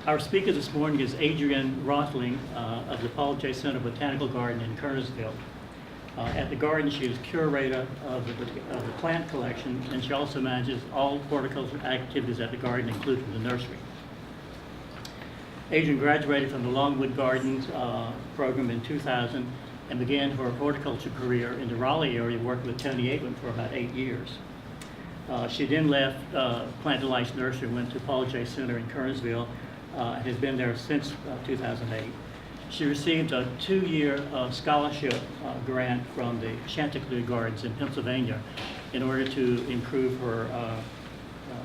Our speaker this morning is Adrienne Roethling of the Ciener Botanical Garden in Kernersville. At the garden, she is curator of the plant collection, and she also manages all horticultural activities at the garden, including the nursery. Adrienne graduated from the Longwood Gardens program in 2000 and began her horticulture career in the Raleigh area, working with Tony Avon for about 8 years. She then left Plant Delights Nursery and went to Ciener in Kernersville, and has been there since 2008. She received a 2-year scholarship grant from the Chanticleer Gardens in Pennsylvania in order to improve her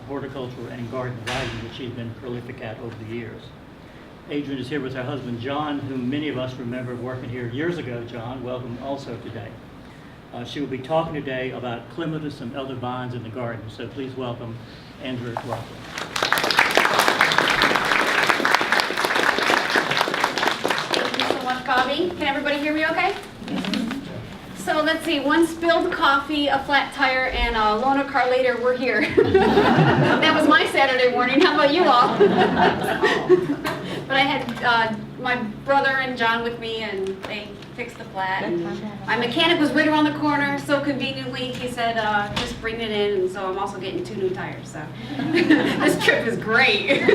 horticultural and garden writing, which she's been prolific at over the years. Adrienne is here with her husband, John, whom many of us remember working here years ago. John, welcome also today. She will be talking today about clematis and other vines in the garden, so please welcome Andrew Roethling. Thank you so much, Bobby. Can everybody hear me okay? So let's see, one spilled coffee, a flat tire, and a loaner car later, we're here. That was my Saturday morning. How about you all? But I had my brother and John with me, and they fixed the flat. And my mechanic was right around the corner, so conveniently he said, just bring it in, and so I'm also getting 2 new tires. So this trip is great.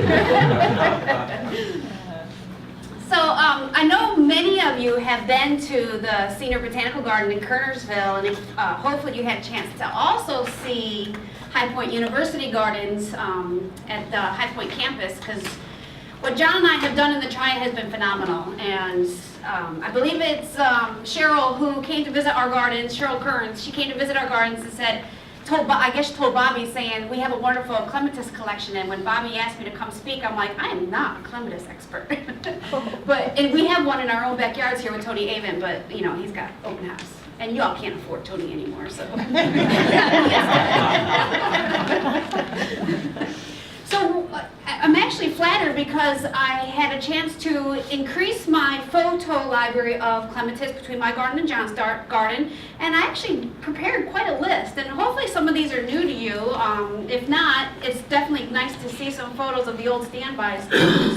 So I know many of you have been to the Ciener Botanical Garden in Kernersville, and hopefully you had a chance to also see High Point University Gardens at the High Point campus, because what John and I have done in the Triad has been phenomenal. And I believe it's Cheryl who came to visit our gardens, Cheryl Kearns. She came to visit our gardens and said, told Bobby, saying, we have a wonderful clematis collection, and when Bobby asked me to come speak, I'm like, I am not a clematis expert. And we have one in our own backyards here with Tony Avon, but you know, he's got open house. And you all can't afford Tony anymore, so. So I'm actually flattered because I had a chance to increase my photo library of clematis between my garden and John's garden, and I actually prepared quite a list, and hopefully some of these are new to you. If not, it's definitely nice to see some photos of the old standbys.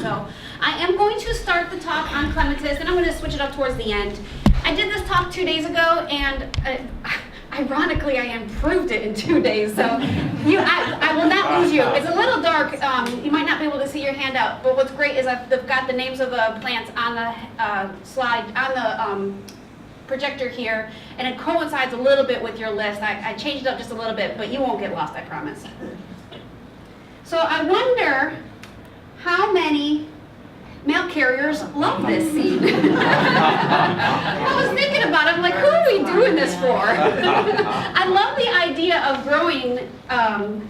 So I am going to start the talk on clematis, and I'm going to switch it up towards the end. I did this talk 2 days ago, and ironically, I improved it in 2 days, so I will not lose you. It's a little dark. You might not be able to see your handout, but what's great is I've got the names of the plants on the slide, on the projector here, and it coincides a little bit with your list. I changed it up just a little bit, but you won't get lost, I promise. So I wonder how many mail carriers love this seed. I was thinking about it. I'm like, who are we doing this for? I love the idea of growing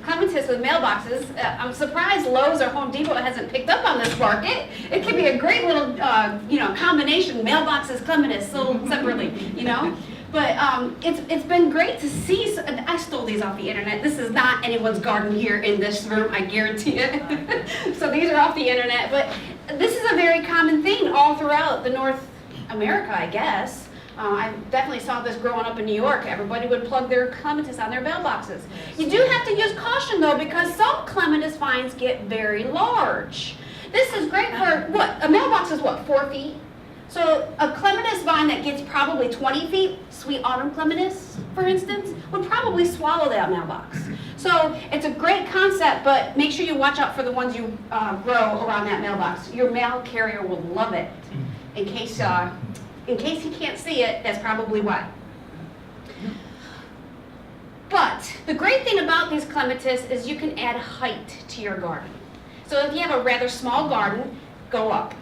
clematis with mailboxes. I'm surprised Lowe's or Home Depot hasn't picked up on this market. It could be a great little, combination. Mailboxes, clematis sold separately, you know. But it's been great to see. I stole these off the internet. This is not anyone's garden here in this room, I guarantee it. So these are off the internet. But this is a very common thing all throughout the North America, I guess. I definitely saw this growing up in New York. Everybody would plug their clematis on their mailboxes. You do have to use caution, though, because some clematis vines get very large. This is great for, what? A mailbox is what, 4 feet? So a clematis vine that gets probably 20 feet, sweet autumn clematis, for instance, would probably swallow that mailbox. So it's a great concept, but make sure you watch out for the ones you grow around that mailbox. Your mail carrier will love it. In case he can't see it, that's probably why. But the great thing about these clematis is you can add height to your garden. So if you have a rather small garden, go up.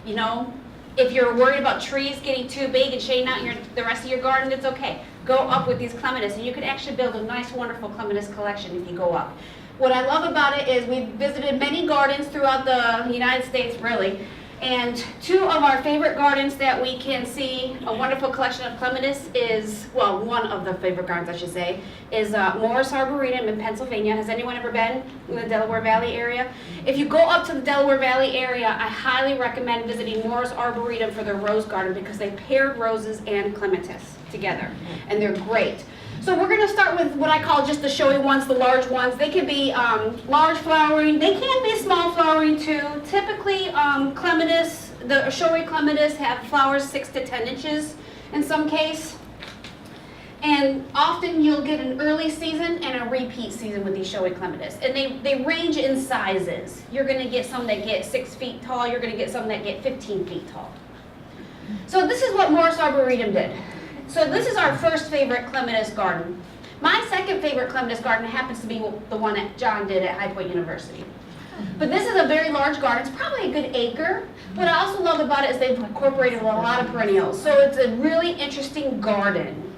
You know, if you're worried about trees getting too big and shading out the rest of your garden, it's okay. Go up with these clematis, and you can actually build a nice, wonderful clematis collection if you go up. What I love about it is we've visited many gardens throughout the United States, really, and 2 of our favorite gardens that we can see a wonderful collection of clematis is, well, one of the favorite gardens, I should say, is Morris Arboretum in Pennsylvania. Has anyone ever been in the Delaware Valley area? If you go up to the Delaware Valley area, I highly recommend visiting Morris Arboretum for their rose garden because they paired roses and clematis together, and they're great. So we're going to start with what I call just the showy ones, the large ones. They can be large flowering. They can be small flowering too. Typically, clematis, the showy clematis have flowers 6 to 10 inches in some case. And often you'll get an early season and a repeat season with these showy clematis. And they range in sizes. You're going to get some that get 6 feet tall. You're going to get some that get 15 feet tall. So this is what Morris Arboretum did. So this is our first favorite clematis garden. My second favorite clematis garden happens to be the one that John did at High Point University. But this is a very large garden. It's probably a good acre. What I also love about it is they've incorporated a lot of perennials. So it's a really interesting garden.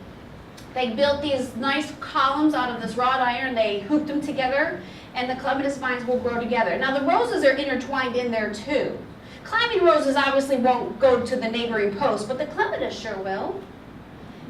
They built these nice columns out of this wrought iron. They hooped them together, and the clematis vines will grow together. Now the roses are intertwined in there too. Climbing roses obviously won't go to the neighboring post, but the clematis sure will.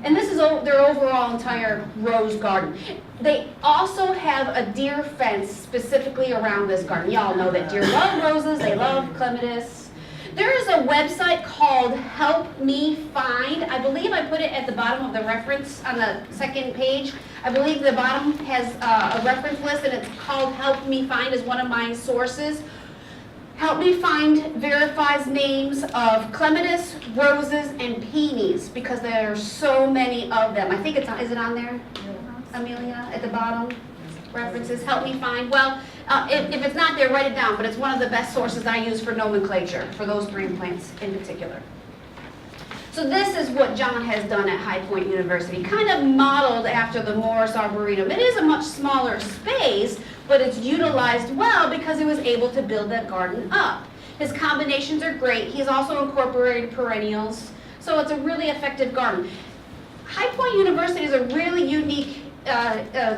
And this is their overall entire rose garden. They also have a deer fence specifically around this garden. Y'all know that deer love roses, they love clematis. There is a website called Help Me Find. I believe I put it at the bottom of the reference on the second page. I believe the bottom has a reference list, and it's called Help Me Find is one of my sources. Help Me Find verifies names of clematis, roses, and peonies because there are so many of them. I think is it on there, Amelia, at the bottom? References, Help Me Find. Well, if it's not there, write it down, but it's one of the best sources I use for nomenclature, for those green plants in particular. So this is what John has done at High Point University, kind of modeled after the Morris Arboretum. It is a much smaller space, but it's utilized well because he was able to build that garden up. His combinations are great. He's also incorporated perennials, so it's a really effective garden. High Point University is a really unique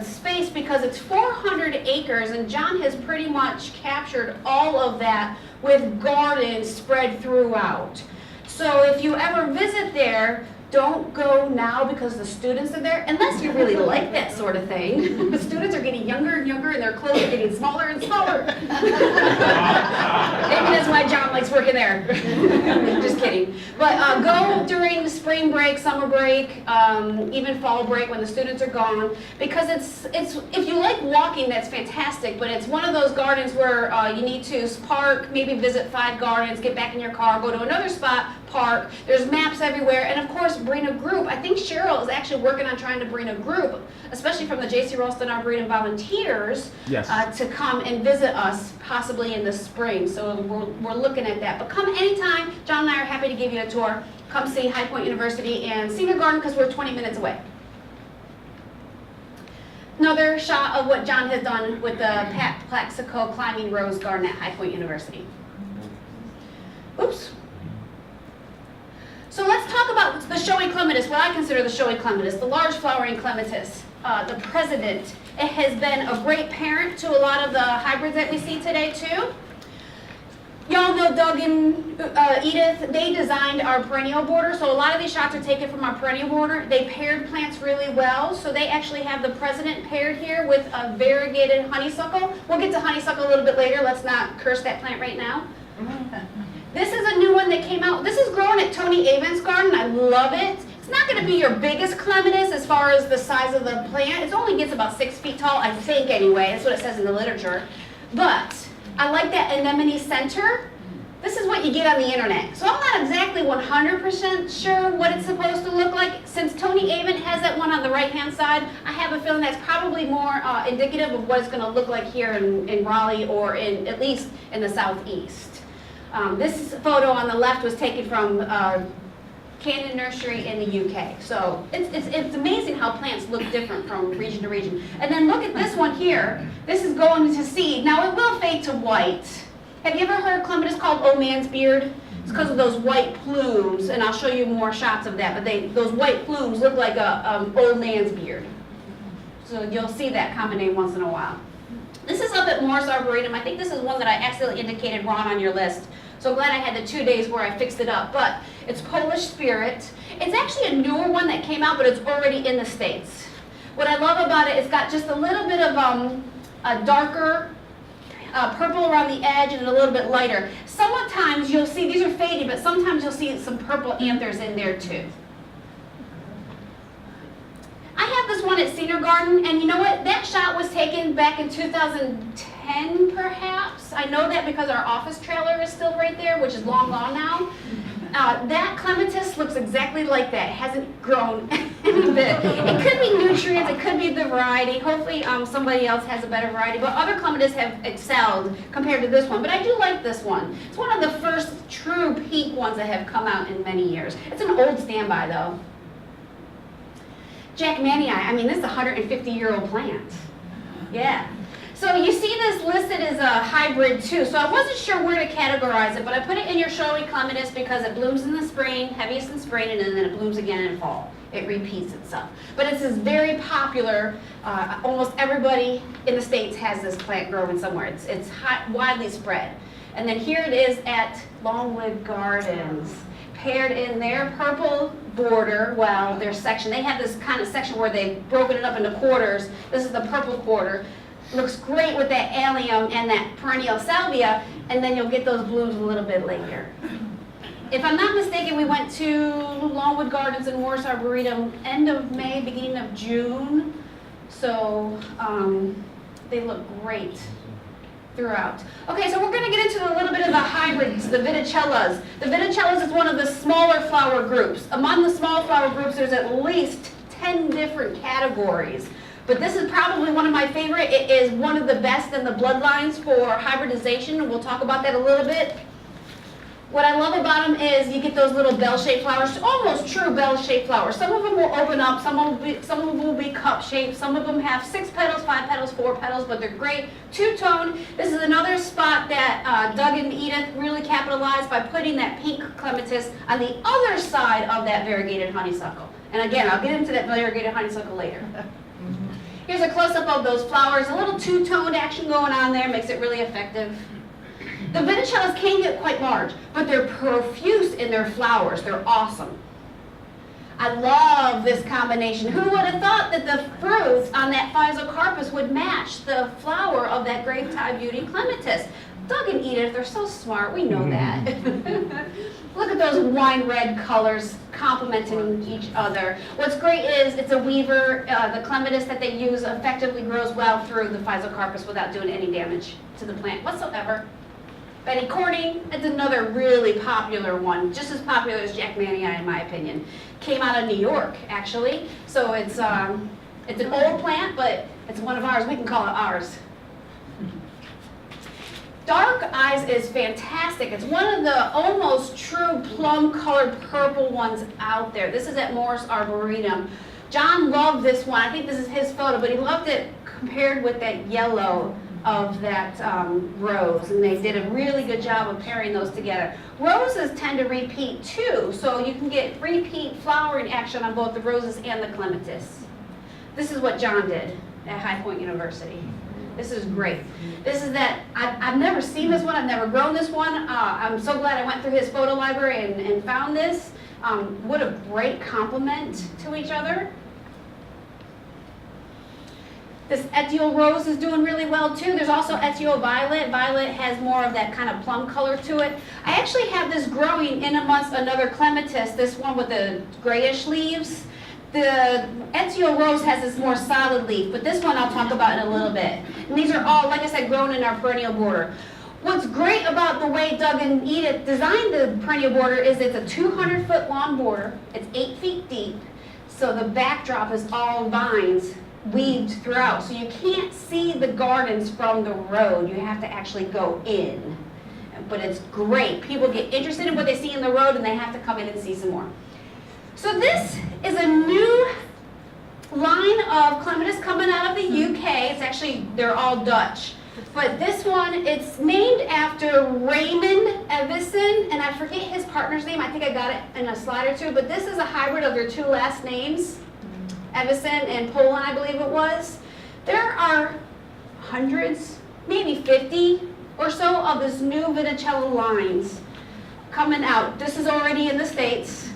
space because it's 400 acres, and John has pretty much captured all of that with gardens spread throughout. So if you ever visit there, don't go now because the students are there, unless you really like that sort of thing. The students are getting younger and younger, and their clothes are getting smaller and smaller. Maybe that's why John likes working there. Just kidding. But go during the spring break, summer break, even fall break when the students are gone, because it's if you like walking, that's fantastic, but it's one of those gardens where you need to park, maybe visit 5 gardens, get back in your car, go to another spot, park. There's maps everywhere, and of course bring a group. I think Cheryl is actually working on trying to bring a group, especially from the J.C. Ralston Arboretum volunteers, Yes. to come and visit us possibly in the spring. So we're looking at that. But come anytime. John and I are happy to give you a tour. Come see High Point University and Ciener Garden because we're 20 minutes away. Another shot of what John has done with the Pat Plaxico Climbing Rose Garden at High Point University. Oops. So let's talk about the showy clematis, what I consider the showy clematis, the large flowering clematis, the president. It has been a great parent to a lot of the hybrids that we see today too. Y'all know Doug and Edith, they designed our perennial border, so a lot of these shots are taken from our perennial border. They paired plants really well, so they actually have the president paired here with a variegated honeysuckle. We'll get to honeysuckle a little bit later, let's not curse that plant right now. This is a new one that came out. This is grown at Tony Avon's garden. I love it. It's not going to be your biggest clematis as far as the size of the plant. It only gets about 6 feet tall, I think anyway. That's what it says in the literature. But I like that anemone center. This is what you get on the internet. So I'm not exactly 100% sure what it's supposed to look like. Since Tony Avon has that one on the right-hand side, I have a feeling that's probably more indicative of what it's going to look like here in Raleigh or at least in the southeast. This photo on the left was taken from Cannon Nursery in the UK. So it's amazing how plants look different from region to region. And then look at this one here. This is going to seed. Now it will fade to white. Have you ever heard of clematis called old man's beard? It's because of those white plumes, and I'll show you more shots of that. But those white plumes look like a old man's beard. So you'll see that combination once in a while. This is up at Morris Arboretum. I think this is one that I accidentally indicated wrong on your list. So glad I had the 2 days where I fixed it up. But it's Polish Spirit. It's actually a newer one that came out, but it's already in the States. What I love about it, it's got just a little bit of a darker purple around the edge and a little bit lighter. Sometimes you'll see, these are faded, but sometimes you'll see some purple anthers in there too. I have this one at Ciener Garden, and you know what? That shot was taken back in 2010, perhaps. I know that because our office trailer is still right there, which is long gone now. That clematis looks exactly like that. It hasn't grown any bit. It could be nutrients, it could be the variety. Hopefully somebody else has a better variety, but other clematis have excelled compared to this one. But I do like this one. It's one of the first true pink ones that have come out in many years. It's an old standby though. Jackmanii, I mean, this is a 150-year-old plant. Yeah. So you see this listed as a hybrid too, so I wasn't sure where to categorize it, but I put it in your showy clematis because it blooms in the spring, heaviest in spring, and then it blooms again in fall. It repeats itself. But it's this very popular, almost everybody in the States has this plant growing somewhere. It's widely spread. And then here it is at Longwood Gardens, paired in their purple border, well, their section. They have this kind of section where they've broken it up into quarters. This is the purple quarter. Looks great with that allium and that perennial salvia, and then you'll get those blooms a little bit later. If I'm not mistaken, we went to Longwood Gardens and Morris Arboretum end of May, beginning of June. So they look great throughout. Okay, so we're going to get into a little bit of the hybrids, the Viticellas. The Viticellas is one of the smaller flower groups. Among the small flower groups, there's at least 10 different categories. But this is probably one of my favorite. It is one of the best in the bloodlines for hybridization, and we'll talk about that a little bit. What I love about them is you get those little bell-shaped flowers, almost true bell-shaped flowers. Some of them will open up, some of them will be cup-shaped, some of them have 6 petals, 5 petals, 4 petals, but they're great. Two-toned. This is another spot that Doug and Edith really capitalized by putting that pink clematis on the other side of that variegated honeysuckle. And again, I'll get into that variegated honeysuckle later. Here's a close-up of those flowers. A little two-toned action going on there makes it really effective. The Viticellas can get quite large, but they're profuse in their flowers. They're awesome. I love this combination. Who would have thought that the fruits on that Physocarpus would match the flower of that Gravetide Beauty Clematis? Doug and Edith, they're so smart. We know that. Look at those wine red colors complementing each other. What's great is it's a weaver. The clematis that they use effectively grows well through the Physocarpus without doing any damage to the plant whatsoever. Betty Corning, it's another really popular one, just as popular as Jackmanii in my opinion. Came out of New York, actually. So it's an old plant, but it's one of ours. We can call it ours. Dark Eyes is fantastic. It's one of the almost true plum-colored purple ones out there. This is at Morris Arboretum. John loved this one. I think this is his photo, but he loved it compared with that yellow of that rose, and they did a really good job of pairing those together. Roses tend to repeat too, so you can get repeat flowering action on both the roses and the clematis. This is what John did at High Point University. This is great. This is that, I've never seen this one, I've never grown this one. I'm so glad I went through his photo library and found this. What a great complement to each other. This Etiole Rose is doing really well too. There's also Etiole Violet. Violet has more of that kind of plum color to it. I actually have this growing in amongst another clematis, this one with the grayish leaves. The Etiole Rose has this more solid leaf, but this one I'll talk about in a little bit. And these are all, like I said, grown in our perennial border. What's great about the way Doug and Edith designed the perennial border is it's a 200-foot long border. It's 8 feet deep, so the backdrop is all vines weaved throughout. So you can't see the gardens from the road. You have to actually go in. But it's great. People get interested in what they see in the road and they have to come in and see some more. So this is a new line of clematis coming out of the UK. It's actually, they're all Dutch. But this one, it's named after Raymond Evison, and I forget his partner's name. I think I got it in a slide or two. But this is a hybrid of their 2 last names, Evison and Poland, I believe it was. There are hundreds, maybe 50 or so of this new Viticella lines coming out. This is already in the States.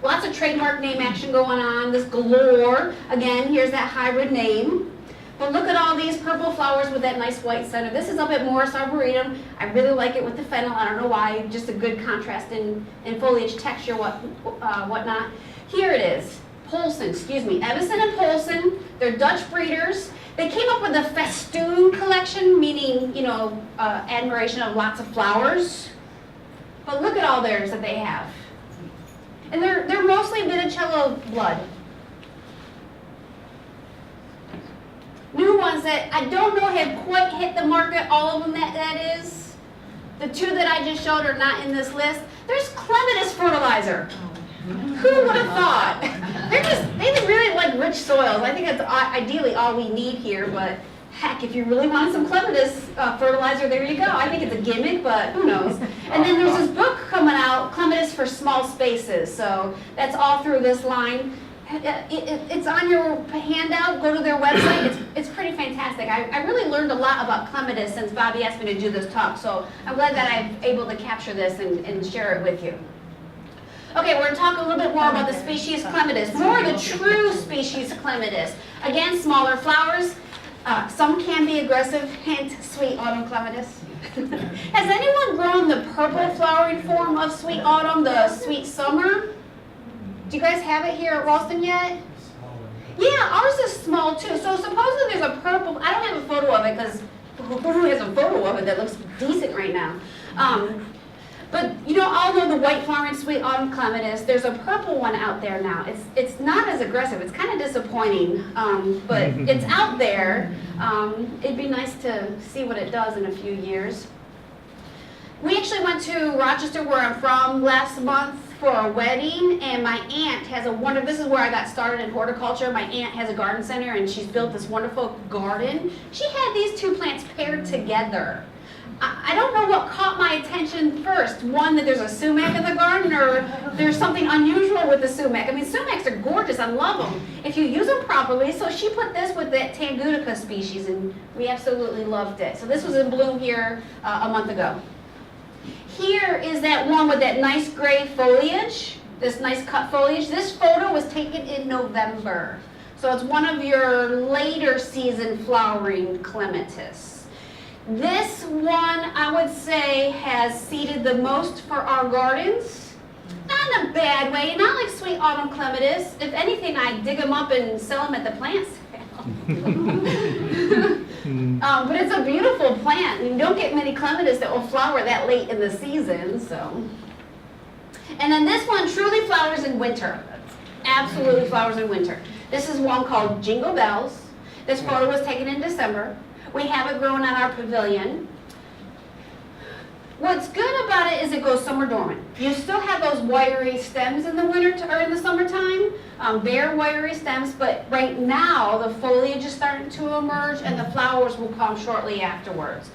Lots of trademark name action going on. This galore, again, here's that hybrid name. But look at all these purple flowers with that nice white center. This is up at Morris Arboretum. I really like it with the fennel. I don't know why, just a good contrast in foliage texture, whatnot. Here it is, Polson, excuse me, Evison and Polson. They're Dutch breeders. They came up with a festoon collection, meaning, you know, admiration of lots of flowers. But look at all theirs that they have. And they're mostly Viticella blood. New ones that I don't know have quite hit the market, all of them that is. The two that I just showed are not in this list. There's Clematis fertilizer. Who would have thought? They really like rich soils. I think that's ideally all we need here, but heck, if you really want some Clematis fertilizer, there you go. I think it's a gimmick, but who knows. And then there's this book coming out, Clematis for Small Spaces. So that's all through this line. It's on your handout. Go to their website. It's pretty fantastic. I really learned a lot about Clematis since Bobby asked me to do this talk. So I'm glad that I'm able to capture this and share it with you. Okay, we're going to talk a little bit more about the species Clematis, more of the true species Clematis. Again, smaller flowers. Some can be aggressive, hint, sweet autumn Clematis. Has anyone grown the purple flowering form of sweet autumn, the sweet summer? Do you guys have it here at Ralston yet? Yeah, ours is small too. So supposedly there's a purple, I don't have a photo of it because who has a photo of it that looks decent right now? But you know, all know the white flowering sweet autumn Clematis, there's a purple one out there now. It's not as aggressive, it's kind of disappointing, but it's out there. It'd be nice to see what it does in a few years. We actually went to Rochester, where I'm from, last month for a wedding, and my aunt has a wonderful, this is where I got started in horticulture. My aunt has a garden center and she's built this wonderful garden. She had these two plants paired together. I don't know what caught my attention first. One, that there's a sumac in the garden, or there's something unusual with the sumac. I mean, sumacs are gorgeous, I love them, if you use them properly. So she put this with that Tangutica species, and we absolutely loved it. So this was in bloom here a month ago. Here is that one with that nice gray foliage, this nice cut foliage. This photo was taken in November. So it's one of your later season flowering Clematis. This one, I would say, has seeded the most for our gardens. Not in a bad way, not like sweet autumn Clematis. If anything, I dig them up and sell them at the plant sale. But it's a beautiful plant, and you don't get many Clematis that will flower that late in the season. So, and then this one truly flowers in winter. Absolutely flowers in winter. This is one called Jingle Bells. This photo was taken in December. We have it growing on our pavilion. What's good about it is it goes summer dormant. You still have those wiry stems in the winter or in the summertime, bare wiry stems, but right now the foliage is starting to emerge and the flowers will come shortly afterwards.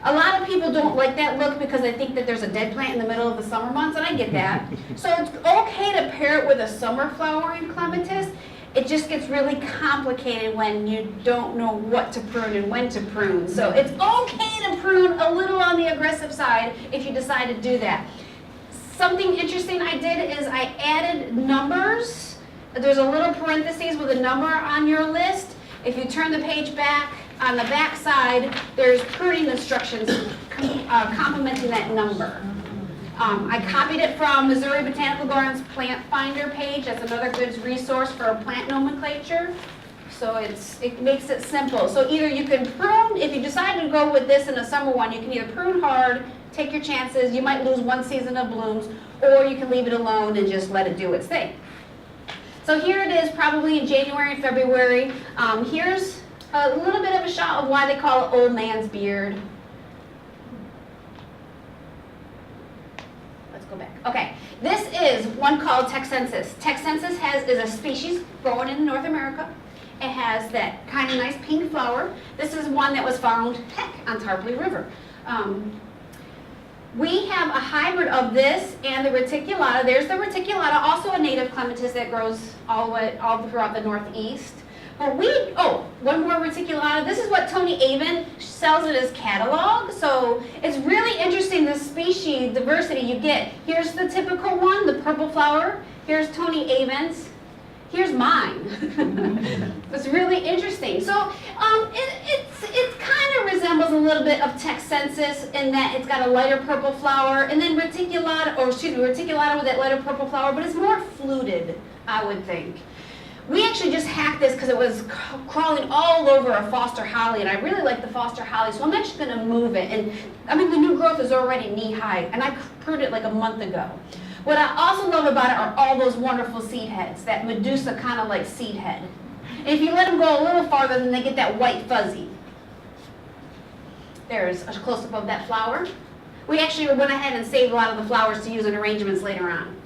A lot of people don't like that look because they think that there's a dead plant in the middle of the summer months, and I get that. So it's okay to pair it with a summer flowering Clematis. It just gets really complicated when you don't know what to prune and when to prune. So it's okay to prune a little on the aggressive side if you decide to do that. Something interesting I did is I added numbers. There's a little parentheses with a number on your list. If you turn the page back, on the back side, there's pruning instructions complementing that number. I copied it from Missouri Botanical Gardens Plant Finder page. That's another good resource for plant nomenclature. So it makes it simple. So either you can prune, if you decide to go with this in a summer one, you can either prune hard, take your chances, you might lose one season of blooms, or you can leave it alone and just let it do its thing. So here it is, probably in January and February. Here's a little bit of a shot of why they call it old man's beard. Go back. Okay, this is one called Texensis. Texensis is a species growing in North America. It has that kind of nice pink flower. This is one that was found, heck, on Tarpley River. We have a hybrid of this and the reticulata. There's the reticulata, also a native Clematis that grows all throughout the Northeast. But one more reticulata. This is what Tony Avon sells it as catalog. So it's really interesting the species diversity you get. Here's the typical one, the purple flower. Here's Tony Avon's. Here's mine. It's really interesting. So it kind of resembles a little bit of Texensis in that it's got a lighter purple flower, and then reticulata with that lighter purple flower, but it's more fluted, I would think. We actually just hacked this because it was crawling all over a foster holly, and I really like the foster holly, so I'm actually going to move it. And I mean, the new growth is already knee-high, and I pruned it like a month ago. What I also love about it are all those wonderful seed heads, that Medusa kind of like seed head. And if you let them go a little farther, then they get that white fuzzy. There's a close-up of that flower. We actually went ahead and saved a lot of the flowers to use in arrangements later on.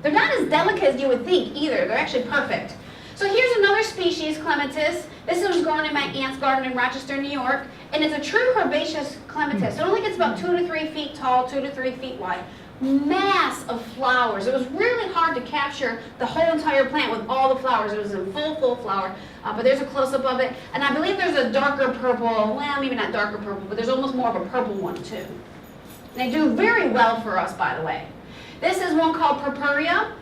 They're not as delicate as you would think either. They're actually perfect. So here's another species, Clematis. This was grown in my aunt's garden in Rochester, New York, and it's a true herbaceous clematis. It only gets about 2 to 3 feet tall, 2 to 3 feet wide. Mass of flowers. It was really hard to capture the whole entire plant with all the flowers. It was in full flower, but there's a close-up of it. And I believe there's a darker purple, well, maybe not darker purple, but there's almost more of a purple one too. They do very well for us, by the way. This is one called Purpurea.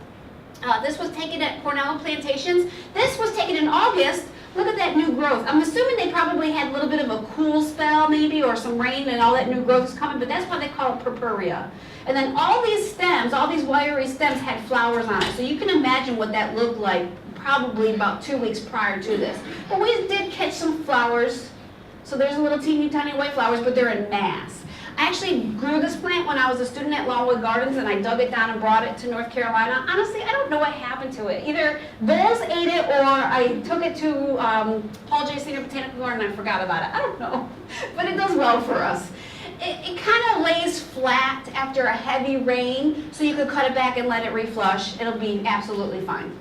This was taken at Cornell Plantations. This was taken in August. Look at that new growth. I'm assuming they probably had a little bit of a cool spell maybe, or some rain, and all that new growth is coming, but that's why they call it Purpurea. And then all these stems, all these wiry stems had flowers on it. So you can imagine what that looked like probably about 2 weeks prior to this. But we did catch some flowers. So there's a little teeny tiny white flowers, but they're in mass. I actually grew this plant when I was a student at Longwood Gardens, and I dug it down and brought it to North Carolina. Honestly, I don't know what happened to it. Either voles ate it, or I took it to Paul J. Ciener Botanical Garden and I forgot about it. I don't know, but it does well for us. It kind of lays flat after a heavy rain, so you could cut it back and let it reflush. It'll be absolutely fine.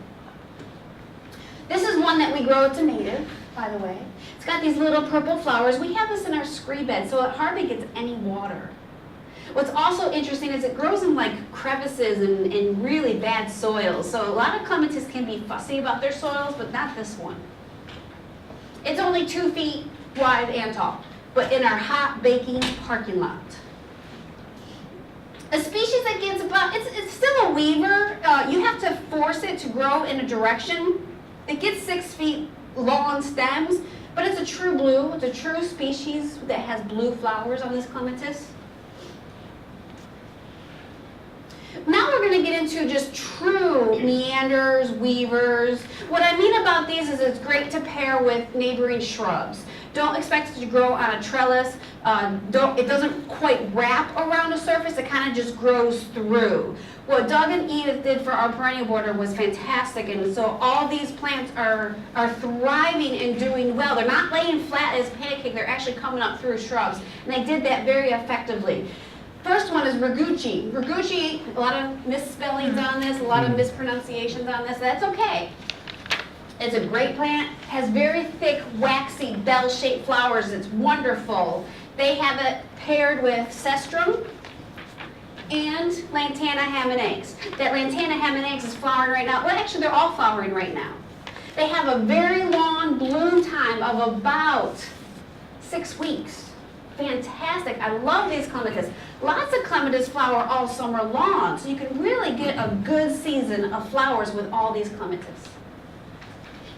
This is one that we grow. It's a native, by the way. It's got these little purple flowers. We have this in our scree bed, so it hardly gets any water. What's also interesting is it grows in like crevices and in really bad soils. So a lot of clematis can be fussy about their soils, but not this one. It's only 2 feet wide and tall, but in our hot baking parking lot. A species that gets about, it's still a weaver. You have to force it to grow in a direction. It gets 6 feet long stems, but it's a true blue. It's a true species that has blue flowers on this clematis. Now we're going to get into just true meanders, weavers. What I mean about these is it's great to pair with neighboring shrubs. Don't expect it to grow on a trellis. It doesn't quite wrap around a surface. It kind of just grows through. What Doug and Edith did for our perennial border was fantastic, and so all these plants are thriving and doing well. They're not laying flat as pancake. They're actually coming up through shrubs, and they did that very effectively. First one is Raguchi. Raguchi, a lot of misspellings on this, a lot of mispronunciations on this. That's okay. It's a great plant, has very thick, waxy, bell-shaped flowers. It's wonderful. They have it paired with Cestrum and Lantana ham and eggs. That Lantana ham and eggs is flowering right now. Well, actually, they're all flowering right now. They have a very long bloom time of about 6 weeks. Fantastic. I love these clematis. Lots of clematis flower all summer long, so you can really get a good season of flowers with all these clematis.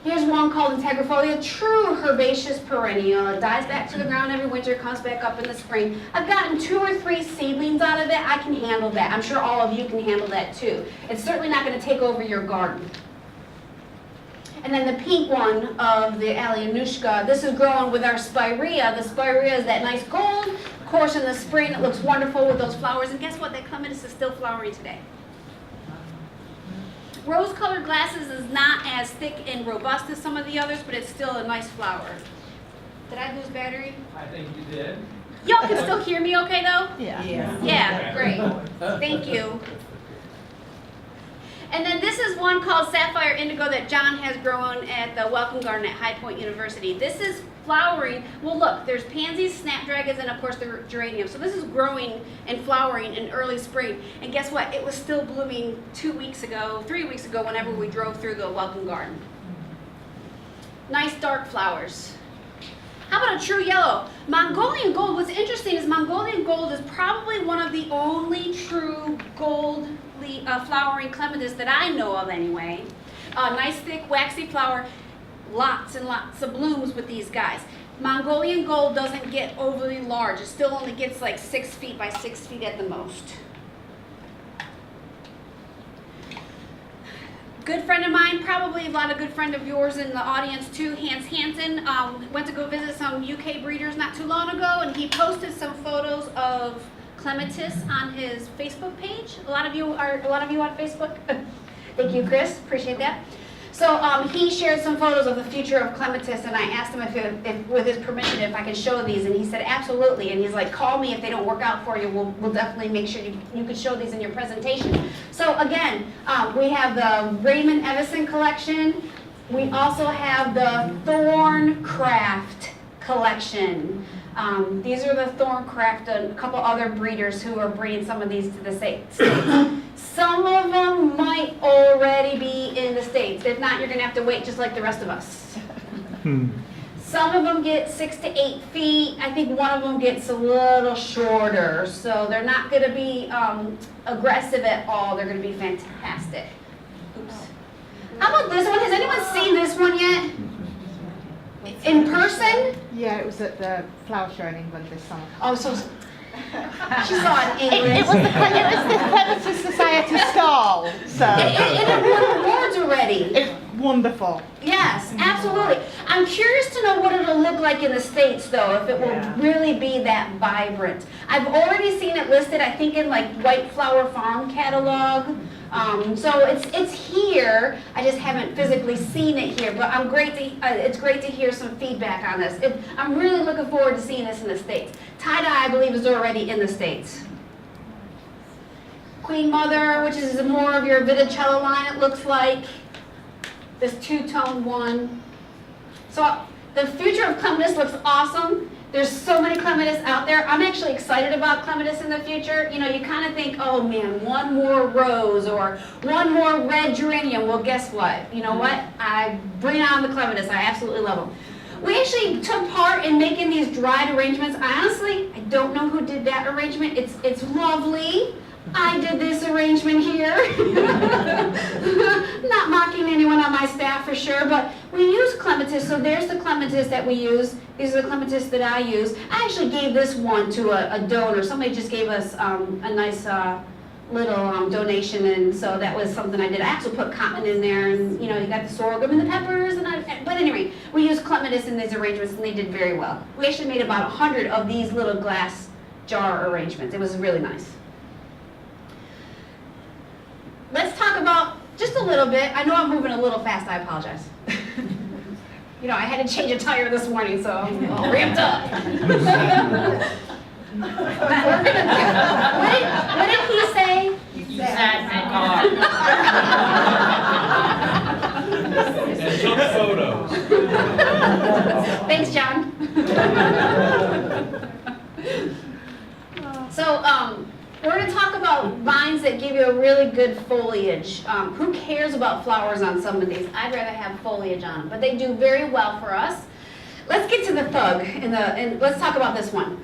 Here's one called Integrifolia, true herbaceous perennial. It dies back to the ground every winter, comes back up in the spring. I've gotten 2 or 3 seedlings out of it. I can handle that. I'm sure all of you can handle that too. It's certainly not going to take over your garden. And then the pink one of the Alyanushka, this is growing with our spirea. The spirea is that nice gold. Of course, in the spring, it looks wonderful with those flowers. And guess what? That clematis is still flowering today. Rose-colored glasses is not as thick and robust as some of the others, but it's still a nice flower. Did I lose battery? I think you did. Y'all can still hear me okay, though? Yeah. Yeah, great. Thank you. And then this is one called Sapphire Indigo that John has grown at the Welcome Garden at High Point University. This is flowering. Well, look, there's pansies, snapdragons, and of course the geranium. So this is growing and flowering in early spring. And guess what? It was still blooming 2 weeks ago, 3 weeks ago, whenever we drove through the Welcome Garden. Nice dark flowers. How about a true yellow? Mongolian gold. What's interesting is Mongolian gold is probably one of the only true gold flowering clematis that I know of anyway. Nice thick waxy flower, lots and lots of blooms with these guys. Mongolian gold doesn't get overly large. It still only gets like 6 feet by 6 feet at the most. good friend of mine, probably a lot of good friend of yours in the audience too, Hans Hansen, went to go visit some UK breeders not too long ago, and he posted some photos of Clematis on his Facebook page. A lot of you on Facebook? Thank you, Chris. Appreciate that. So he shared some photos of the future of Clematis, and I asked him if with his permission, if I could show these, and he said absolutely. And he's like, call me if they don't work out for you. We'll definitely make sure you could show these in your presentation. So again, we have the Raymond Evison collection. We also have the Thorncraft collection. These are the Thorncraft, a couple other breeders who are breeding some of these to the States. Some of them might already be in the States. If not, you're going to have to wait just like the rest of us. Some of them get 6 to 8 feet. I think one of them gets a little shorter. So they're not going to be aggressive at all. They're going to be fantastic. Oops. How about this one? Has anyone seen this one yet? In person? Yeah, it was at the flower show in England this summer. Oh, so she saw it in England. It was the Clematis Society stall. So It won awards already. it's wonderful. Yes, absolutely. I'm curious to know what it'll look like in the States, though, if it will really be that vibrant. I've already seen it listed, I think, in like White Flower Farm catalog. So it's here. I just haven't physically seen it here, but it's great to hear some feedback on this. I'm really looking forward to seeing this in the States. Tie-dye, I believe, is already in the States. Queen Mother, which is more of your Viticella line, it looks like. This two-tone one. So the future of Clematis looks awesome. There's so many Clematis out there. I'm actually excited about Clematis in the future. You know, you kind of think, oh man, one more rose or one more red geranium. Well, guess what? You know what? I bring on the Clematis. I absolutely love them. We actually took part in making these dried arrangements. I don't know who did that arrangement. It's lovely. I did this arrangement here. Not mocking anyone on my staff for sure, but we use Clematis. So there's the Clematis that we use. These are the Clematis that I use. I actually gave this one to a donor. Somebody just gave us a nice little donation, and so that was something I did. I actually put cotton in there, and you know, you got the sorghum and the peppers, but anyway, we used Clematis in these arrangements, and they did very well. We actually made about 100 of these little glass jar arrangements. It was really nice. Let's talk about just a little bit. I know I'm moving a little fast. I apologize. You know, I had to change a tire this morning, so I'm all ramped up. What did he say? You sat in the car. And took photos. Thanks, John. So, we're going to talk about vines that give you a really good foliage. Who cares about flowers on some of these? I'd rather have foliage on them, but they do very well for us. Let's get to the thug, and let's talk about this one.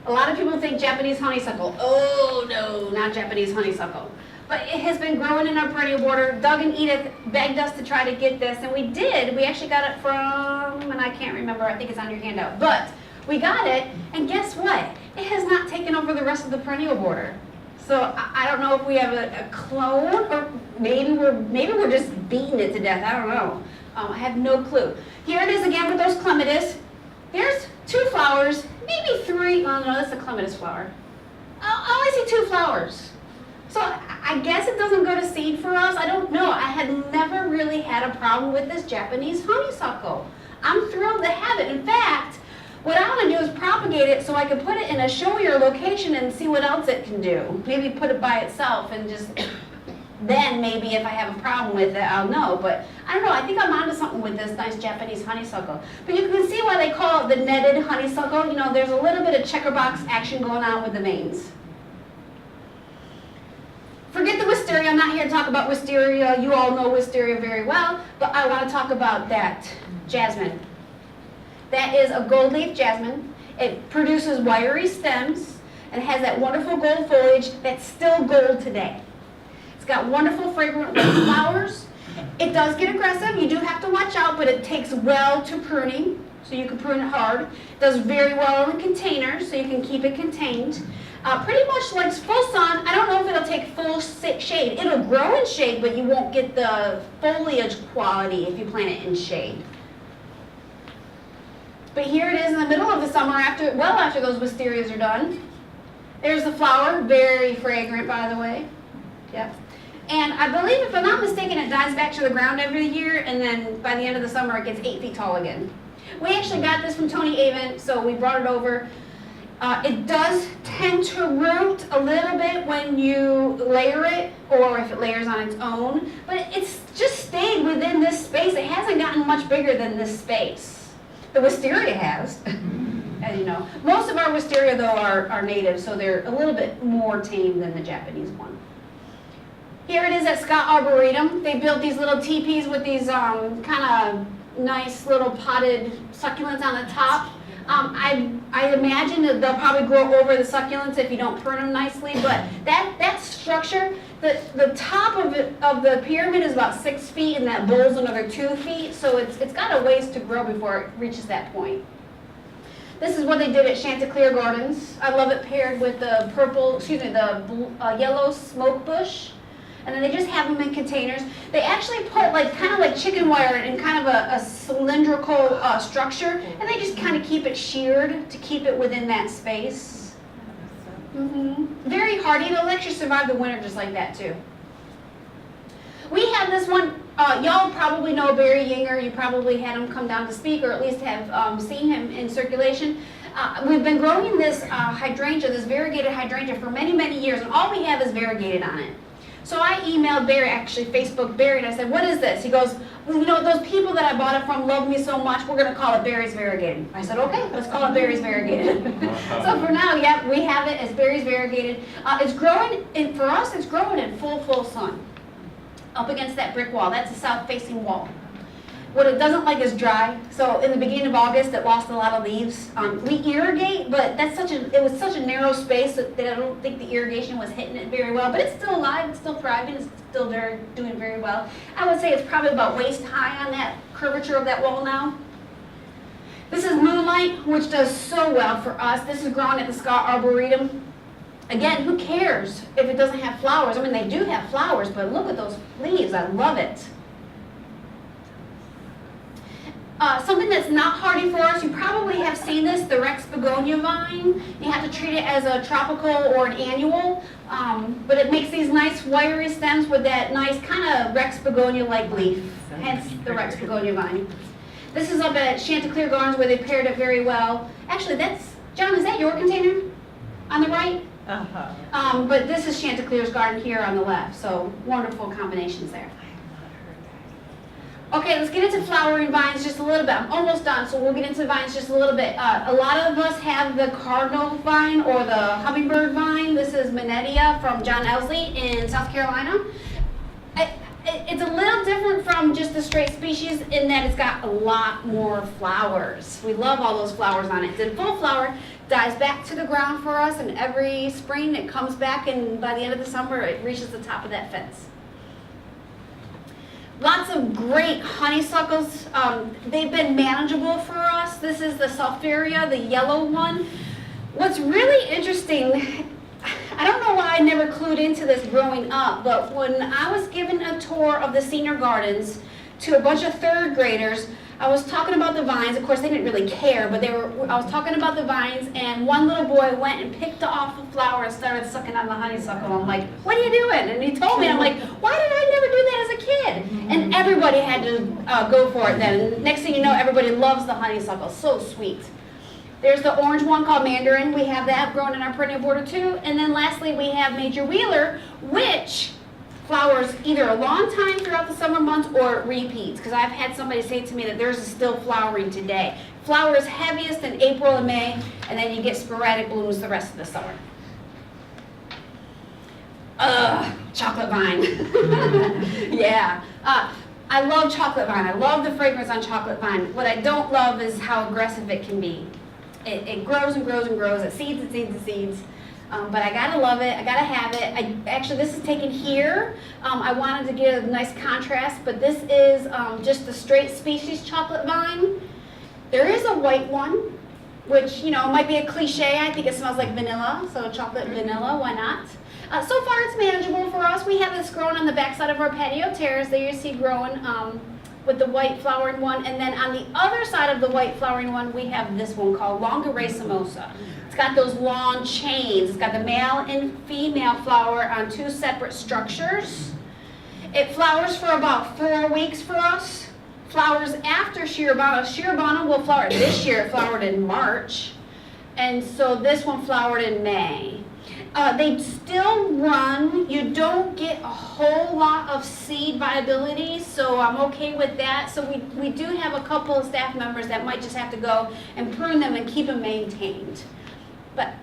A lot of people think Japanese honeysuckle. Oh no, not Japanese honeysuckle. But it has been growing in our perennial border. Doug and Edith begged us to try to get this, and we did. We actually got it from, and I can't remember, I think it's on your handout, but we got it, and guess what? It has not taken over the rest of the perennial border. So I don't know if we have a clone, or maybe we're just beating it to death. I don't know. I have no clue. Here it is again with those Clematis. There's 2 flowers, maybe 3. Oh no, that's a Clematis flower. I only see 2 flowers. So I guess it doesn't go to seed for us. I don't know. I had never really had a problem with this Japanese honeysuckle. I'm thrilled to have it. In fact, what I want to do is propagate it so I can put it in a showier location and see what else it can do. Maybe put it by itself and just, then maybe if I have a problem with it, I'll know. But I don't know, I think I'm onto something with this nice Japanese honeysuckle. But you can see why they call it the netted honeysuckle. You know, there's a little bit of checkerbox action going on with the veins. Forget the wisteria. I'm not here to talk about wisteria. You all know wisteria very well. But I want to talk about that jasmine. That is a gold leaf jasmine. It produces wiry stems and has that wonderful gold foliage that's still gold today. It's got wonderful fragrant white flowers. It does get aggressive. You do have to watch out, but it takes well to pruning, so you can prune it hard. It does very well in containers, so you can keep it contained. Pretty much like full sun. I don't know if it'll take full shade. It'll grow in shade, but you won't get the foliage quality if you plant it in shade. But here it is in the middle of the summer, after those wisterias are done. There's the flower, very fragrant, by the way. Yep. And I believe, if I'm not mistaken, it dies back to the ground every year, and then by the end of the summer, it gets 8 feet tall again. We actually got this from Tony Avent, so we brought it over. It does tend to root a little bit when you layer it, or if it layers on its own, but it's just stayed within this space. It hasn't gotten much bigger than this space. The wisteria has, as you know. Most of our wisteria, though, are native, so they're a little bit more tame than the Japanese one. Here it is at Scott Arboretum. They built these little teepees with these kind of nice little potted succulents on the top. I imagine that they'll probably grow over the succulents if you don't prune them nicely, but that structure, the top of the pyramid is about 6 feet, and that bowl's another 2 feet, so it's got a ways to grow before it reaches that point. This is what they did at Chanticleer Gardens. I love it paired with the yellow smoke bush. And then they just have them in containers. They actually put kind of like chicken wire in kind of a cylindrical structure, and they just kind of keep it sheared to keep it within that space. Very hardy. It'll let you survive the winter just like that too. We have this one. Y'all probably know Barry Yinger. You probably had him come down to speak, or at least have seen him in circulation. We've been growing this hydrangea, this variegated hydrangea, for many, many years, and all we have is variegated on it. So I emailed Barry, actually Facebook Barry, and I said, what is this? He goes, well, you know, those people that I bought it from love me so much, we're going to call it Barry's Variegated. I said, okay, let's call it Barry's Variegated. So for now, yeah, we have it as Barry's Variegated. It's growing, and for us, it's growing in full sun, up against that brick wall. That's a south-facing wall. What it doesn't like is dry. So in the beginning of August, it lost a lot of leaves. We irrigate, but it was such a narrow space that I don't think the irrigation was hitting it very well. But it's still alive, it's still thriving, it's still doing very well. I would say it's probably about waist high on that curvature of that wall now. This is Moonlight, which does so well for us. This is grown at the Scott Arboretum. Again, who cares if it doesn't have flowers? I mean, they do have flowers, but look at those leaves. I love it. Something that's not hardy for us, you probably have seen this, the Rex begonia vine. You have to treat it as a tropical or an annual, but it makes these nice wiry stems with that nice kind of Rex begonia-like leaf, hence the Rex begonia vine. This is up at Chanticleer Gardens where they paired it very well. Actually, John, is that your container on the right? But this is Chanticleer's garden here on the left, so wonderful combinations there. Okay, let's get into flowering vines just a little bit. I'm almost done, so we'll get into vines just a little bit. A lot of us have the cardinal vine or the hummingbird vine. This is Manettia from John Elsley in South Carolina. It's a little different from just the straight species in that it's got a lot more flowers. We love all those flowers on it. It's in full flower, dies back to the ground for us, and every spring it comes back, and by the end of the summer it reaches the top of that fence. Lots of great honeysuckles. They've been manageable for us. This is the Sulfuria, the yellow one. What's really interesting, I don't know why I never clued into this growing up, but when I was given a tour of the Ciener gardens to a bunch of third graders, I was talking about the vines. Of course, they didn't really care, but I was talking about the vines, and one little boy went and picked off a flower and started sucking on the honeysuckle. I'm like, what are you doing? And he told me, I'm like, why did I never do that as a kid? And everybody had to go for it then. And next thing you know, everybody loves the honeysuckle. So sweet. There's the orange one called Mandarin. We have that grown in our perennial border too. And then lastly, we have Major Wheeler, which flowers either a long time throughout the summer months or it repeats, because I've had somebody say to me that theirs is still flowering today. Flowers heaviest in April and May, and then you get sporadic blooms the rest of the summer. Chocolate vine. Yeah. I love chocolate vine. I love the fragrance on chocolate vine. What I don't love is how aggressive it can be. It grows and grows and grows. It seeds and seeds and seeds. But I gotta love it, I gotta have it. Actually, this is taken here. I wanted to get a nice contrast, but this is just the straight species chocolate vine. There is a white one. which, you know, might be a cliche. I think it smells like vanilla, so chocolate vanilla, why not? So far it's manageable for us. We have this growing on the backside of our patio terrace. There you see growing with the white flowering one. And then on the other side of the white flowering one, we have this one called Longa racemosa. It's got those long chains. It's got the male and female flower on 2 separate structures. It flowers for about 4 weeks for us. Flowers after Shirobana. Shirobana will flower this year. It flowered in March. And so this one flowered in May. They still run. You don't get a whole lot of seed viability, so I'm okay with that. So we do have a couple of staff members that might just have to go and prune them and keep them maintained. But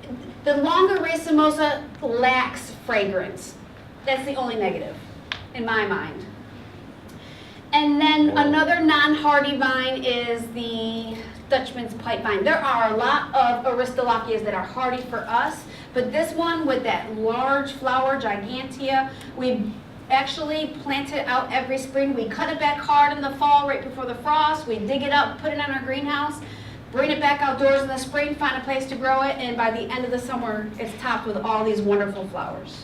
the Longa racemosa lacks fragrance. That's the only negative in my mind. And then another non-hardy vine is the Dutchman's pipe vine. There are a lot of Aristolochias that are hardy for us, but this one with that large flower, gigantea, we actually plant it out every spring. We cut it back hard in the fall right before the frost. We dig it up, put it in our greenhouse, bring it back outdoors in the spring, find a place to grow it, and by the end of the summer, it's topped with all these wonderful flowers.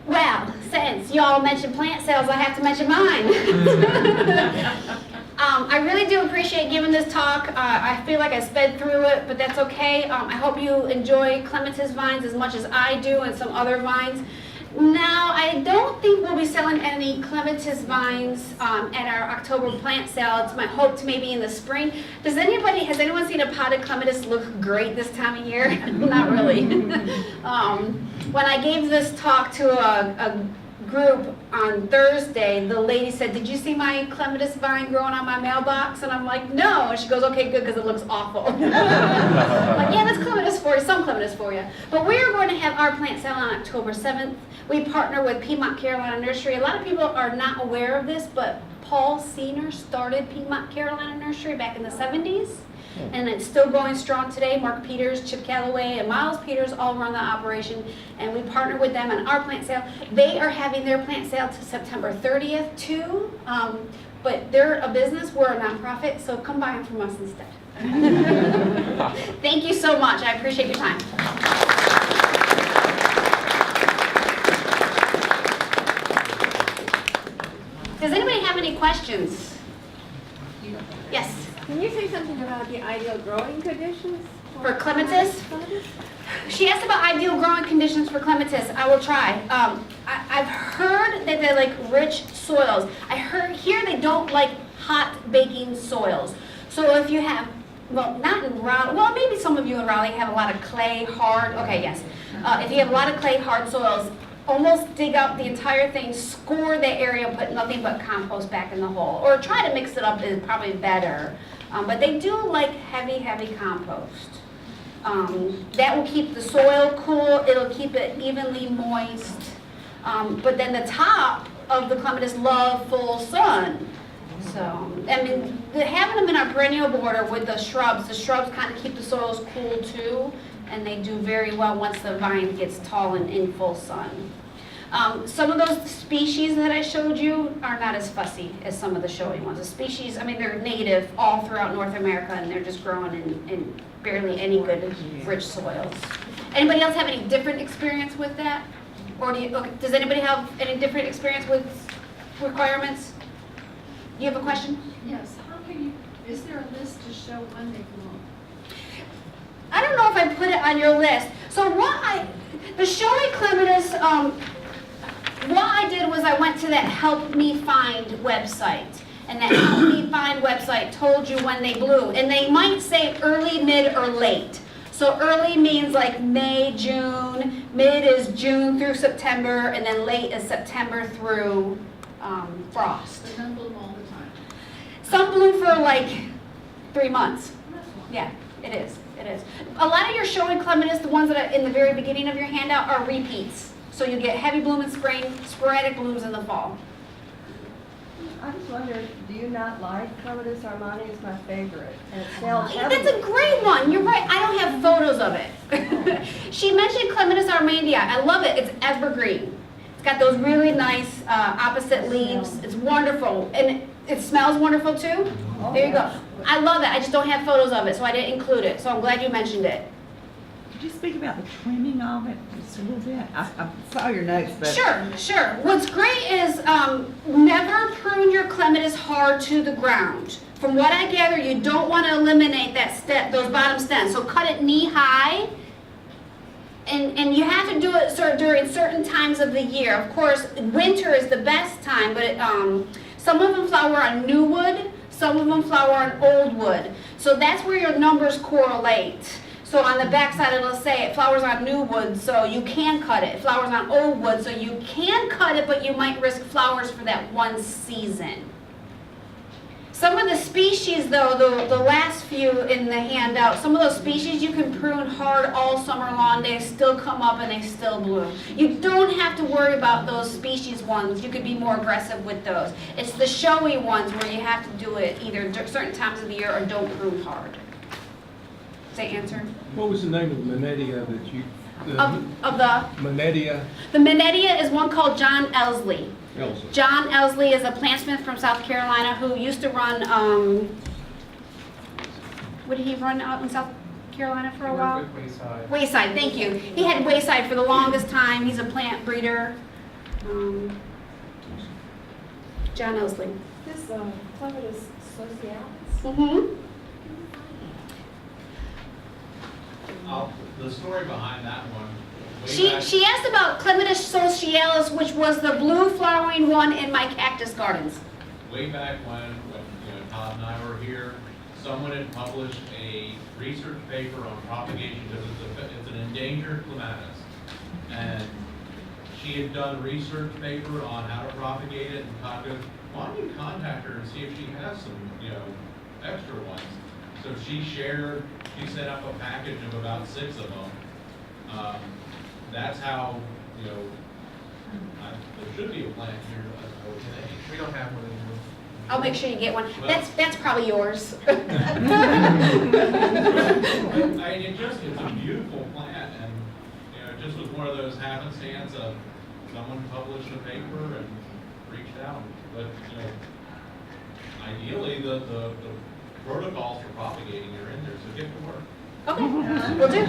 Well, since y'all mentioned plant sales, I have to mention mine. I really do appreciate giving this talk. I feel like I sped through it, but that's okay. I hope you enjoy clematis vines as much as I do and some other vines. Now, I don't think we'll be selling any clematis vines at our October plant sale. It's my hope to maybe in the spring. Has anyone seen a potted clematis look great this time of year? Not really. When I gave this talk to a group on Thursday, the lady said, "Did you see my clematis vine growing on my mailbox?" And I'm like, "No." And she goes, "Okay, good, because it looks awful." I'm like, yeah, that's clematis for you, some clematis for you. But we are going to have our plant sale on October 7th. We partner with Piedmont Carolina Nursery. A lot of people are not aware of this, but Paul Ciener started Piedmont Carolina Nursery back in the 70s. And it's still going strong today. Mark Peters, Chip Calloway, and Miles Peters all run the operation, and we partner with them on our plant sale. They are having their plant sale to September 30th too, but they're a business, we're a nonprofit, so come buy them from us instead. Thank you so much. I appreciate your time. Does anybody have any questions? Yes. Can you say something about the ideal growing conditions For clematis? She asked about ideal growing conditions for clematis. I will try. I've heard that they like rich soils. I hear they don't like hot baking soils. So if you have, well, not in Raleigh, well, maybe some of you in Raleigh have a lot of clay, hard, okay, yes. If you have a lot of clay, hard soils, almost dig up the entire thing, score that area, put nothing but compost back in the hole. Or try to mix it up is probably better. But they do like heavy, heavy compost. That will keep the soil cool, it'll keep it evenly moist. But then the top of the clematis love full sun. So, I mean, having them in our perennial border with the shrubs kind of keep the soils cool too, and they do very well once the vine gets tall and in full sun. Some of those species that I showed you are not as fussy as some of the showy ones. The species, I mean, they're native all throughout North America, and they're just growing in barely any good rich soils. Anybody else have any different experience with that? Or does anybody have any different experience with requirements? Do you have a question? Yes, how can you, is there a list to show when they bloom? I don't know if I put it on your list. So the showy clematis, what I did was I went to that Help Me Find website. And that Help Me Find website told you when they bloom. And they might say early, mid, or late. So early means like May, June. Mid is June through September. And then late is September through frost. They don't bloom all the time. Some bloom for like 3 months. Yeah, it is. It is. A lot of your showy clematis, the ones that are in the very beginning of your handout, are repeats. So you get heavy bloom in spring, sporadic blooms in the fall. I just wonder, do you not like Clematis Armani? It's my favorite. And it sells That's a everywhere. great one. You're right. I don't have photos of it. She mentioned Clematis Armania. I love it. It's evergreen. It's got those really nice opposite leaves. It's wonderful. And It smells wonderful too? There you go. I love it. I just don't have photos of it, so I didn't include it. So I'm glad you mentioned it. Could you speak about the trimming of it just a little bit? I saw your notes, but. Sure. What's great is never prune your clematis hard to the ground. From what I gather, you don't want to eliminate those bottom stems. So cut it knee high. And you have to do it during certain times of the year. Of course, winter is the best time, but some of them flower on new wood, some of them flower on old wood. So that's where your numbers correlate. So on the back side, it'll say it flowers on new wood, so you can cut it. It flowers on old wood, so you can cut it, but you might risk flowers for that one season. Some of the species, though, the last few in the handout, some of those species you can prune hard all summer long. They still come up and they still bloom. You don't have to worry about those species ones. You could be more aggressive with those. It's the showy ones where you have to do it either certain times of the year or don't prune hard. Does that answer? What was the name of the Manetia that you? Of the Manetia. The Manetia is one called John Elsley. Elsley. John Elsley is a plantsmith from South Carolina who used to run, what did he run out in South Carolina for a while? Wayside. Wayside, thank you. He had Wayside for the longest time. He's a plant breeder. John Elsley. This Clematis socialis? Mm-hmm. The story behind that one. She asked about Clematis socialis, which was the blue flowering one in my cactus gardens. Way back when Todd and I were here, someone had published a research paper on propagation because it's an endangered clematis, and she had done a research paper on how to propagate it. And Todd goes, "Why don't you contact her and see if she has some extra ones?" So she set up a package of about 6 of them. That's how, there should be a plant here, I would think. We don't have one anymore. I'll make sure you get one. Well- That's probably yours. It's a beautiful plant, and, it just was one of those happenstance of someone published a paper and reached out. But, ideally, the protocols for propagating are in there, so get to work. Okay, will do.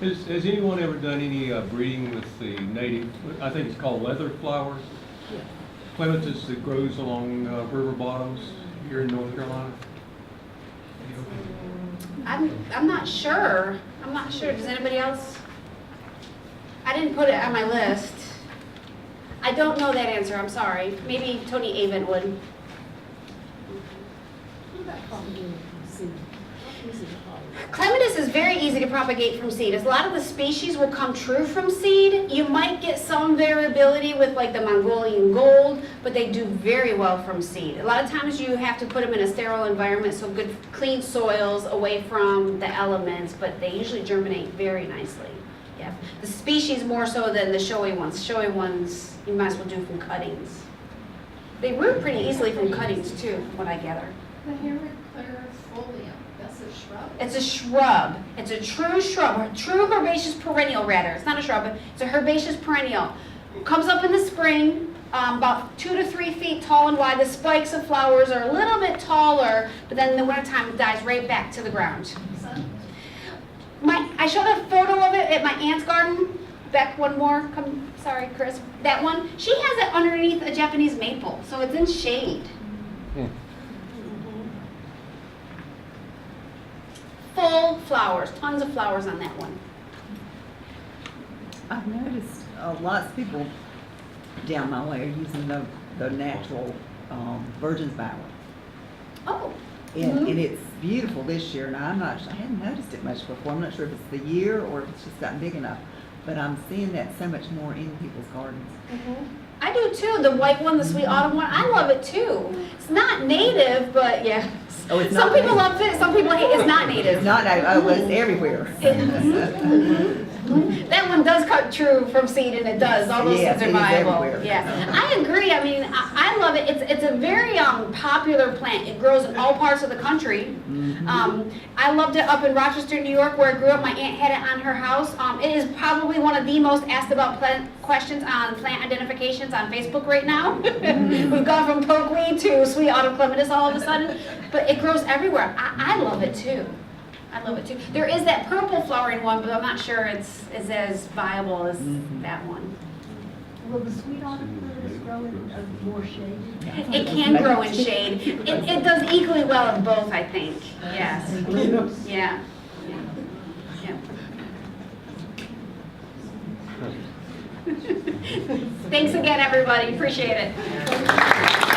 Has anyone ever done any breeding with the native, I think it's called leather flowers? Clematis that grows along river bottoms here in North Carolina? I'm not sure. Does anybody else? I didn't put it on my list. I don't know that answer. I'm sorry. Maybe Tony Avent would. What about propagating from seed? How easy to propagate? Clematis is very easy to propagate from seed. As a lot of the species will come true from seed. You might get some variability with like the Mongolian gold, but they do very well from seed. A lot of times you have to put them in a sterile environment, so good clean soils away from the elements, but they usually germinate very nicely. Yeah. The species more so than the showy ones. Showy ones you might as well do from cuttings. They root pretty easily from cuttings too, from what I gather. The Heraclerifolium, that's a shrub? It's a shrub. It's a true shrub, a true herbaceous perennial rather. It's not a shrub, it's a herbaceous perennial. Comes up in the spring, about 2 to 3 feet tall and wide. The spikes of flowers are a little bit taller, but then in the wintertime it dies right back to the ground. Sun? I showed a photo of it at my aunt's garden. Back one more, sorry Chris. That one, she has it underneath a Japanese maple, so it's in shade. Full flowers, tons of flowers on that one. I've noticed lots of people down my way are using the natural virgin's violet. Oh. And it's beautiful this year, and I hadn't noticed it much before. I'm not sure if it's the year or if it's just gotten big enough, but I'm seeing that so much more in people's gardens. I do too, the white one, the sweet autumn one, I love it too. It's not native, but yeah. Oh, it's Some not people native? love it, some people hate it. It's not native. It's not, it's everywhere. That one does cut true from seed, and it does. All those Yes, seeds are it is viable. everywhere. Yeah, I agree. I mean, I love it. It's a very popular plant. It grows in all parts of the country. I loved it up in Rochester, New York, where I grew up. My aunt had it on her house. It is probably one of the most asked about questions on plant identifications on Facebook right now. We've gone from pokeweed to sweet autumn clematis all of a sudden, but it grows everywhere. I love it too. I love it too. There is that purple flowering one, but I'm not sure it's as viable as that one. Will the sweet autumn clematis grow in a more shaded? It can grow in shade. It does equally well in both, I think. Yes. Yeah. Yeah. Thanks again, everybody. Appreciate it.